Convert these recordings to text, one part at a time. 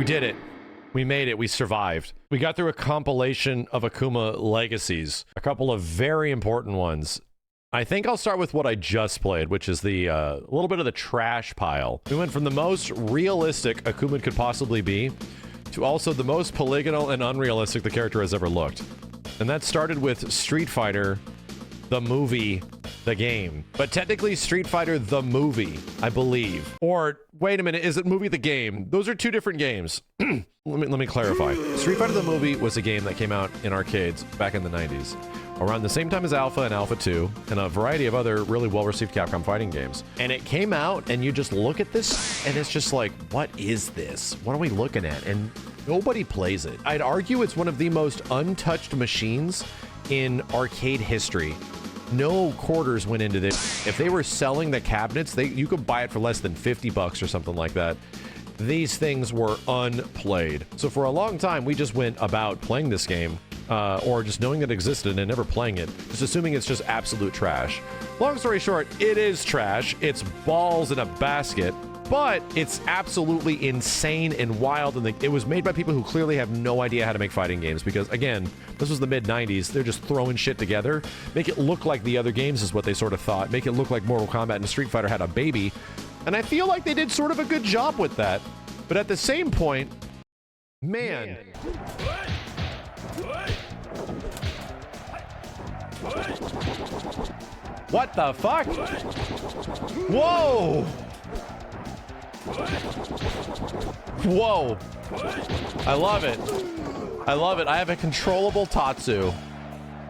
did it. We made it. We survived. We got through a compilation of Akuma legacies. A couple of very important ones. I think I'll start with what I just played, which is the little bit of the trash pile. We went from the most realistic Akuma could possibly be to also the most polygonal and unrealistic the character has ever looked. And that started with Street Fighter, the movie, the game. But technically Street Fighter, the movie, I believe. Or, wait a minute, is it movie the game? Those are two different games. Let me clarify. Street Fighter the movie was a game that came out in arcades back in the 90s. Around the same time as Alpha and Alpha 2, and a variety of other really well-received Capcom fighting games. And it came out, and you just look at this, and it's just like, what is this? What are we looking at? And nobody plays it. I'd argue it's one of the most untouched machines in arcade history. No quarters went into this. If they were selling the cabinets, you could buy it for less than 50 bucks or something like that. These things were unplayed. So for a long time, we just went about playing this game, or just knowing that it existed and never playing it, just assuming it's just absolute trash. Long story short, it is trash. It's balls in a basket, but it's absolutely insane and wild, and it was made by people who clearly have no idea how to make fighting games, because again, this was the mid-90s. They're just throwing shit together. Make it look like the other games is what they sort of thought. Make it look like Mortal Kombat and Street Fighter had a baby, and I feel like they did sort of a good job with that. But at the same point, man. What the fuck? Whoa! Whoa. I love it. I love it. I have a controllable Tatsu.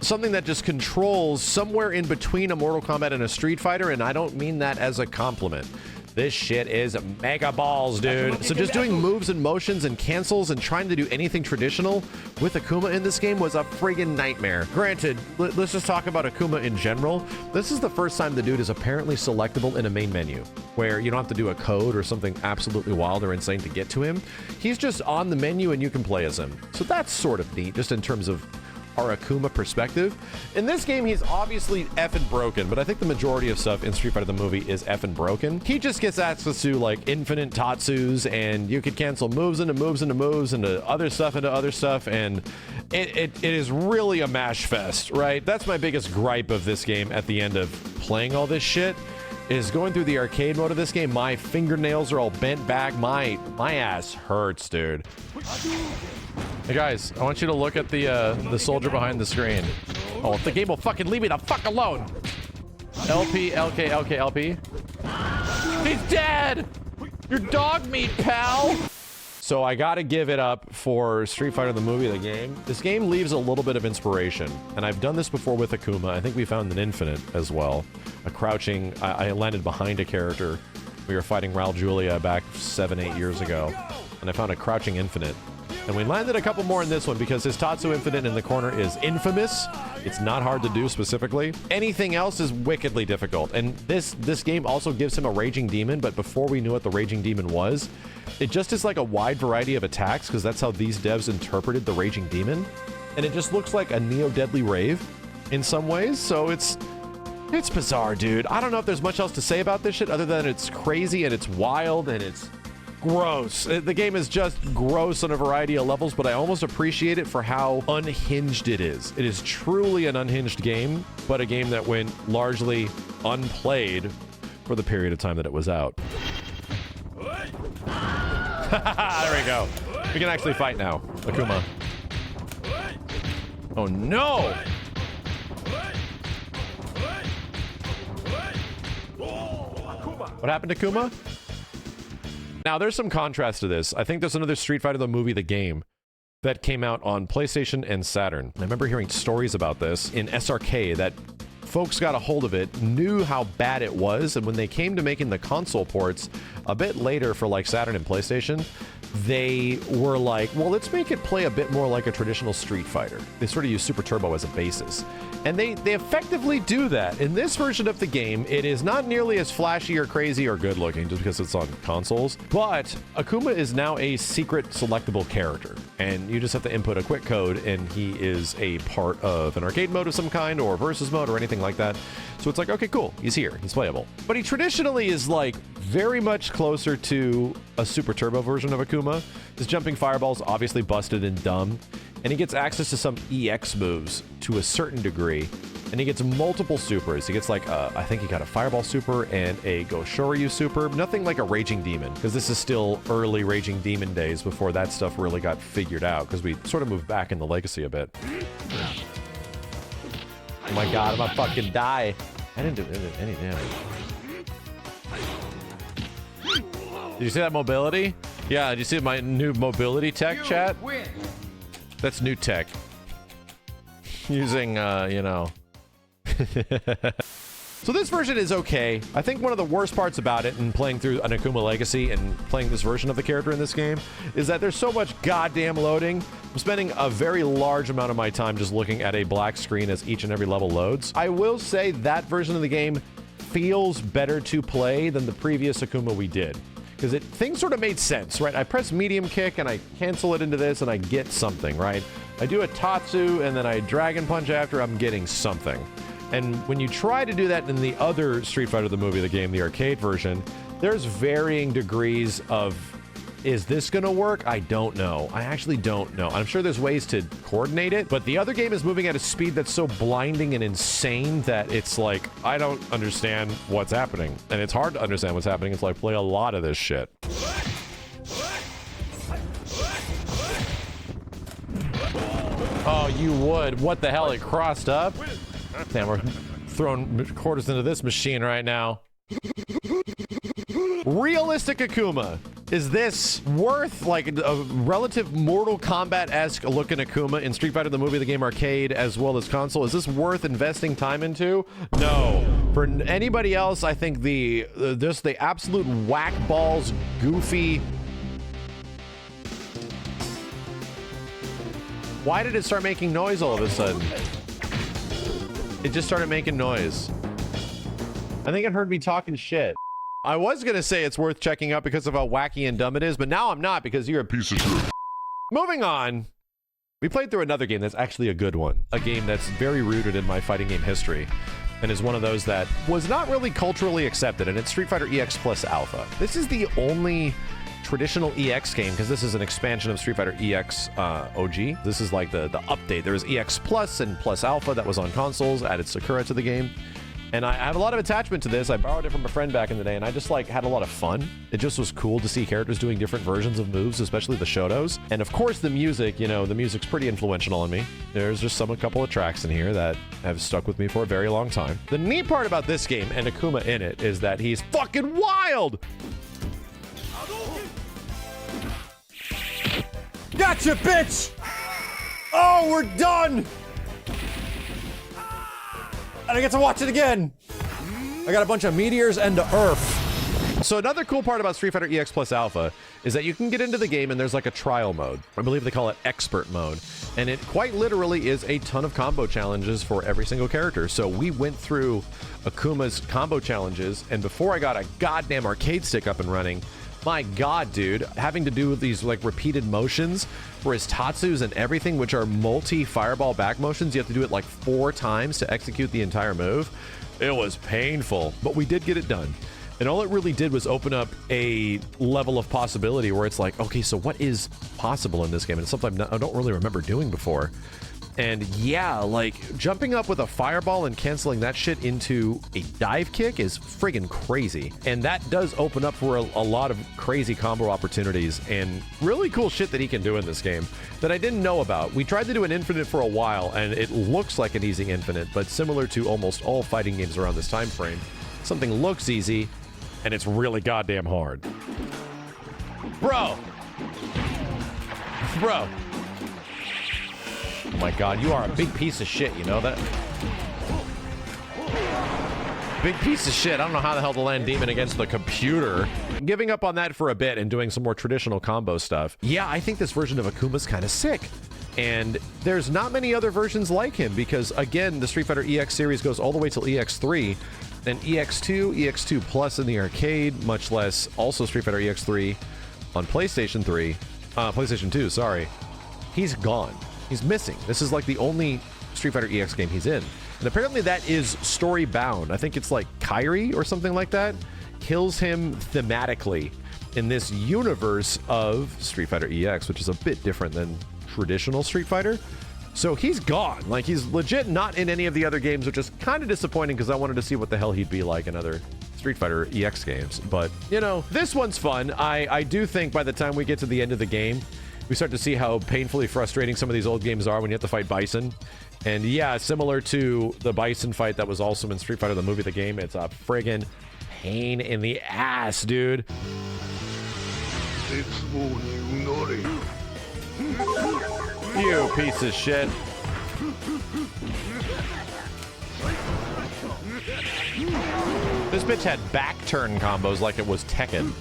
Something that just controls somewhere in between a Mortal Kombat and a Street Fighter, and I don't mean that as a compliment. This shit is mega balls, dude. So just doing moves and motions and cancels and trying to do anything traditional with Akuma in this game was a friggin' nightmare. Granted, let's just talk about Akuma in general. This is the first time the dude is apparently selectable in a main menu, where you don't have to do a code or something absolutely wild or insane to get to him. He's just on the menu and you can play as him. So that's sort of neat, just in terms of our Akuma perspective. In this game, he's obviously effing broken, but I think the majority of stuff in Street Fighter the movie is effing broken. He just gets access to like infinite Tatsus, and you could cancel moves into moves into moves into other stuff into other stuff, and it is really a mash fest, right? That's my biggest gripe of this game at the end of playing all this shit, is going through the arcade mode of this game. My fingernails are all bent back. My ass hurts, dude. Hey guys, I want you to look at the soldier behind the screen. Oh, if the game will fucking leave me the fuck alone. LP, LK, LK, LP. He's dead! You're dog meat, pal! So I gotta give it up for Street Fighter the movie, the game. This game leaves a little bit of inspiration, and I've done this before with Akuma. I think we found an infinite as well. A crouching, I landed behind a character. We were fighting Raul Julia back 7-8 years ago, and I found a crouching infinite. And we landed a couple more in this one because his Tatsu Infinite in the corner is infamous. It's not hard to do specifically. Anything else is wickedly difficult. And this game also gives him a Raging Demon, but before we knew what the Raging Demon was, it just is like a wide variety of attacks, because that's how these devs interpreted the Raging Demon. And it just looks like a Neo Deadly Rave in some ways. So it's bizarre, dude. I don't know if there's much else to say about this shit other than it's crazy and it's wild and it's gross. The game is just gross on a variety of levels, but I almost appreciate it for how unhinged it is. It is truly an unhinged game, but a game that went largely unplayed for the period of time that it was out. There we go. We can actually fight now. Akuma. Oh no! What happened to Akuma? Now, there's some contrast to this. I think there's another Street Fighter the movie, the game, that came out on PlayStation and Saturn. I remember hearing stories about this in SRK, that folks got a hold of it, knew how bad it was, and when they came to making the console ports a bit later for like Saturn and PlayStation, they were like, well, let's make it play a bit more like a traditional Street Fighter. They sort of use Super Turbo as a basis. And they effectively do that. In this version of the game, it is not nearly as flashy or crazy or good looking just because it's on consoles, but Akuma is now a secret selectable character. And you just have to input a quick code and he is a part of an arcade mode of some kind or versus mode or anything like that. So it's like, okay, cool, he's here, he's playable. But he traditionally is like very much closer to a Super Turbo version of Akuma Akuma. His jumping fireball's obviously busted and dumb, and he gets access to some EX moves to a certain degree, and he gets multiple supers. He gets like, I think he got a fireball super and a Goshoryu super. Nothing like a Raging Demon, because this is still early Raging Demon days before that stuff really got figured out, because we sort of moved back in the legacy a bit. Oh my god, I'm gonna fucking die. I didn't do any damage. Did you see that mobility? Yeah, did you see my new mobility tech, chat? That's new tech. Using, you know. So this version is okay. I think one of the worst parts about it and playing through an Akuma Legacy and playing this version of the character in this game is that there's so much goddamn loading. I'm spending a very large amount of my time just looking at a black screen as each and every level loads. I will say that version of the game feels better to play than the previous Akuma we did, because things sort of made sense, right? I press medium kick and I cancel it into this and I get something, right? I do a Tatsu and then I Dragon Punch after, I'm getting something. And when you try to do that in the other Street Fighter the movie, the game, the arcade version, there's varying degrees of, is this gonna work? I don't know. I actually don't know. I'm sure there's ways to coordinate it, but the other game is moving at a speed that's so blinding and insane that it's like, I don't understand what's happening. And it's hard to understand what's happening until I play a lot of this shit. Oh, you would. What the hell? It crossed up? Damn, we're throwing quarters into this machine right now. Realistic Akuma. Is this worth like a relative Mortal Kombat-esque looking Akuma in Street Fighter the movie, the game arcade, as well as console? Is this worth investing time into? No. For anybody else, I think the absolute whack balls, goofy. Why did it start making noise all of a sudden? It just started making noise. I think it heard me talking shit. I was gonna say it's worth checking out because of how wacky and dumb it is, but now I'm not because you're a piece of shit. Moving on. We played through another game that's actually a good one. A game that's very rooted in my fighting game history and is one of those that was not really culturally accepted, and it's Street Fighter EX Plus Alpha. This is the only traditional EX game, because this is an expansion of Street Fighter EX OG. This is like the update. There was EX Plus and Plus Alpha that was on consoles, added Sakura to the game. And I have a lot of attachment to this. I borrowed it from a friend back in the day, and I just like had a lot of fun. It just was cool to see characters doing different versions of moves, especially the Shotos. And of course the music, you know, the music's pretty influential on me. There's just a couple of tracks in here that have stuck with me for a very long time. The neat part about this game and Akuma in it is that he's fucking wild! Gotcha, bitch! Oh, we're done! And I get to watch it again! I got a bunch of meteors and the Earth. So another cool part about Street Fighter EX Plus Alpha is that you can get into the game and there's like a trial mode. I believe they call it expert mode. And it quite literally is a ton of combo challenges for every single character. So we went through Akuma's combo challenges, and before I got a goddamn arcade stick up and running, my god, dude, having to do these like repeated motions for his Tatsus and everything, which are multi-fireball back motions. You have to do it like 4 times to execute the entire move. It was painful, but we did get it done. And all it really did was open up a level of possibility where it's like, okay, so what is possible in this game? And it's something I don't really remember doing before. And yeah, like jumping up with a fireball and canceling that shit into a dive kick is friggin' crazy. And that does open up for a lot of crazy combo opportunities and really cool shit that he can do in this game that I didn't know about. We tried to do an infinite for a while and it looks like an easy infinite, but similar to almost all fighting games around this time frame, something looks easy and it's really goddamn hard. Bro. Oh my god, you are a big piece of shit, you know that? Big piece of shit. I don't know how the hell to land Demon against the computer. Giving up on that for a bit and doing some more traditional combo stuff. Yeah, I think this version of Akuma's kind of sick. And there's not many other versions like him because, again, the Street Fighter EX series goes all the way till EX3. And EX2, EX2 Plus in the arcade, much less also Street Fighter EX3 on PlayStation 3. PlayStation 2, sorry. He's gone. He's missing. This is like the only Street Fighter EX game he's in. And apparently that is story bound. I think it's like Kairi or something like that kills him thematically in this universe of Street Fighter EX, which is a bit different than traditional Street Fighter. So he's gone. Like, he's legit not in any of the other games, which is kind of disappointing because I wanted to see what the hell he'd be like in other Street Fighter EX games. But, you know, this one's fun. I do think by the time we get to the end of the game, we start to see how painfully frustrating some of these old games are when you have to fight Bison. And yeah, similar to the Bison fight that was also in Street Fighter, the movie, the game, it's a friggin' pain in the ass, dude. You piece of shit. This bitch had back turn combos like it was Tekken.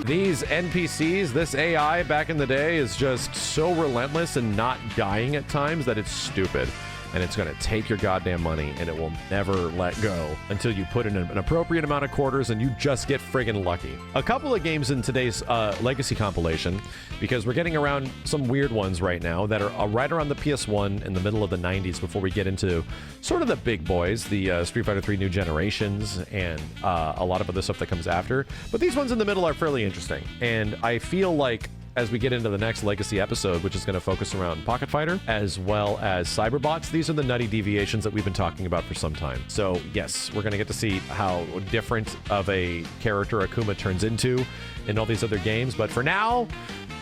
These NPCs, this AI back in the day is just so relentless and not dying at times that it's stupid. And it's going to take your goddamn money, and it will never let go until you put in an appropriate amount of quarters and you just get friggin' lucky. A couple of games in today's Legacy compilation, because we're getting around some weird ones right now that are right around the PS1 in the middle of the 90s before we get into sort of the big boys, the Street Fighter 3 New Generations, and a lot of other stuff that comes after. But these ones in the middle are fairly interesting, and I feel like as we get into the next Legacy episode, which is going to focus around Pocket Fighter, as well as Cyberbots, these are the nutty deviations that we've been talking about for some time. So yes, we're going to get to see how different of a character Akuma turns into in all these other games. But for now,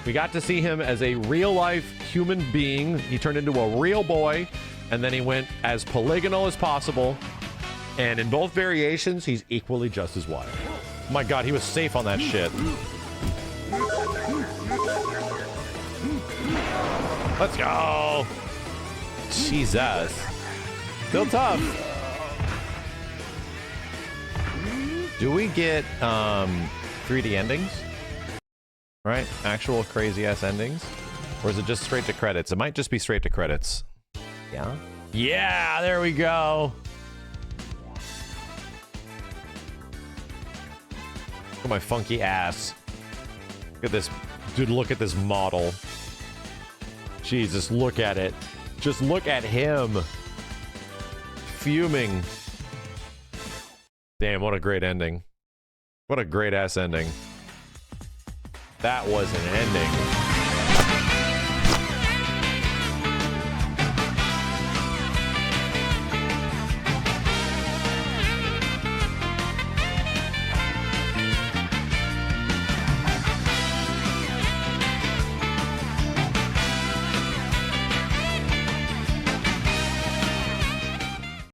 we got to see him as a real-life human being. He turned into a real boy, and then he went as polygonal as possible. And in both variations, he's equally just as wild. My God, he was safe on that shit. Let's go. Jesus. Still tough. Do we get 3D endings? Right? Actual crazy ass endings? Or is it just straight to credits? It might just be straight to credits. Yeah? Yeah, there we go. Look at my funky ass. Look at this. Dude, look at this model. Jesus, look at it. Just look at him. Fuming. Damn, what a great ending. What a great ass ending. That was an ending.